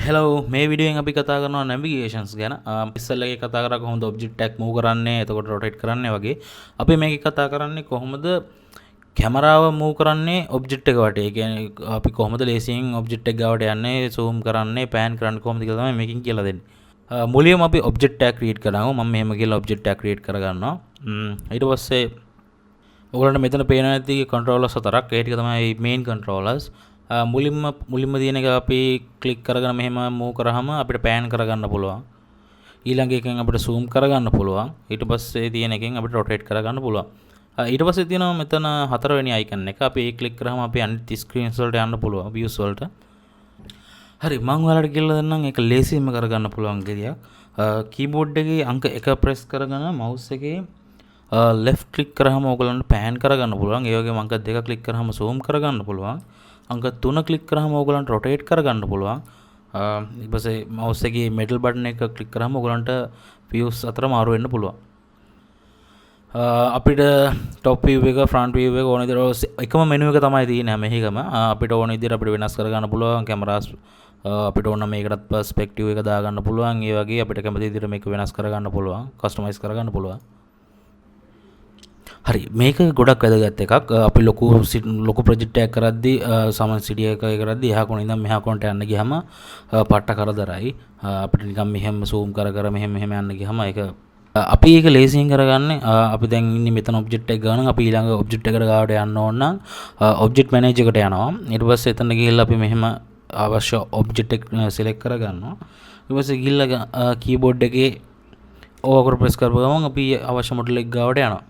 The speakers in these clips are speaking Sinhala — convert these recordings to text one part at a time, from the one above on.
හෙලෝ මේ විඩියෝෙන් අපි කතා කරනවා නැවිගේෂන්ස් ගැන. ඉස්සෙල්ලා එක කතා කරා කොහොමද ඔබ්ජෙක්ට් එකක් මූව් කරන්නේ, එතකොට රොටේට් කරන්නේ වගේ. අපි මේක කතා කරන්නේ කොහොමද කැමරාව මූව් කරන්නේ ඔබ්ජෙක්ට් එක වටේ. ඒ කියන්නේ අපි කොහොමද ලේසියෙන් ඔබ්ජෙක්ට් එක ගාවට යන්නේ, zoom කරන්නේ, pan කරන්නේ කොහොමද කියලා තමයි මේකෙන් කියලා දෙන්නේ. මුලින්ම අපි ඔබ්ජෙක්ට් එකක් ක්‍රියේට් කරනවා. මම මෙහෙම කියලා ඔබ්ජෙක්ට් එකක් ක්‍රියේට් කරගන්නවා. ඊට පස්සේ ඔයගලන්ට මෙතන පේනවා ඇති controllers හතරක්. ඒ ටික තමයි main controllers. මුලින්ම තියෙන එක අපි ක්ලික් කරගෙන මෙහෙම මූව් කරාම අපිට pan කරගන්න පුළුවන්. ඊළඟ එකෙන් අපිට zoom කරගන්න පුළුවන්. ඊට පස්සේ තියෙන එකෙන් අපිට rotate කරගන්න පුළුවන්. ඊට පස්සේ තියෙනවා මෙතන හතරවෙනි icon එක. අපි ඒක ක්ලික් කරාම අපි අනිත් screens වලට යන්න පුළුවන්, views වලට. හරි, මම ඔයාලට කියලා දෙන්නම් ඒක ලේසියෙන්ම කරගන්න පුළුවන් ගියක්. කීබෝඩ් එකේ අංක 1 press කරගෙන mouse එකේ left click කරාම ඔයගලන්ට pan කරගන්න පුළුවන්. ඒ වගේම අංක 2 click කරාම zoom කරගන්න පුළුවන්. අංක 3 ක්ලික් කරාම ඔයගලන්ට රොටේට් කරගන්න පුළුවන්. ඊට පස්සේ mouse එකේ middle button එක ක්ලික් කරාම ඔයගලන්ට views අතර මාරු වෙන්න පුළුවන්. අපිට top view එක front view එක ඕන විදිහට එකම menu එක තමයි තියෙන්නේ හැම එකම. අපිට ඕන විදිහට අපිට වෙනස් කරගන්න පුළුවන්. cameras අපිට ඕන මේකටත් perspective එක දාගන්න පුළුවන්. ඒ වගේ අපිට කැමති විදිහට මේක වෙනස් කරගන්න පුළුවන්. customize කරගන්න පුළුවන්. හරි, මේක ගොඩක් වැදගත් එකක්. අපි ලොකු ප්‍රොජෙක්ට් එකක් කරද්දී සාමාන්‍ය සිටිය එකක කරද්දී එහා කොන ඉඳන් මෙහා කොනට යන්න ගියාම පට්ට කරදරයි. අපිට නිකන් මෙහෙම zoom කර මෙහෙම යන්න ගියාම ඒක අපි ඒක ලේසියෙන් කරගන්නේ. අපි දැන් ඉන්නේ මෙතන ඔබ්ජෙක්ට් එක ගන්න. අපි ඊළඟ ඔබ්ජෙක්ට් එකට ගාවට යන්න ඕන නම් ඔබ්ජෙක්ට් මැනේජර් එකට යනවා. ඊට පස්සේ එතන ගිහිල්ලා අපි මෙහෙම අවශ්‍ය ඔබ්ජෙක්ට් එක සිලෙක්ට් කරගන්නවා. ඊට පස්සේ ගිහිල්ලා කීබෝඩ් එකේ ඕවර් ප්‍රෙස් කරපුව ගමන් අපි අවශ්‍ය මොඩල් එක ගාවට යනවා.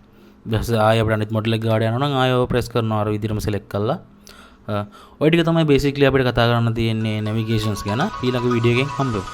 ඊපස්සේ ආයෙ අපිට අනිත් මොඩල් එක ගාවට යනවා නම් ආයෙ ඕවර් ප්‍රෙස් කරනවා අර විදිහටම සිලෙක්ට් කරලා. ඔය ටික තමයි බේසිකලි අපිට කතා කරන්න තියෙන්නේ නැවිගේෂන්ස් ගැන. ඊළඟ වීඩියෝ එකෙන් හම්බෙමු.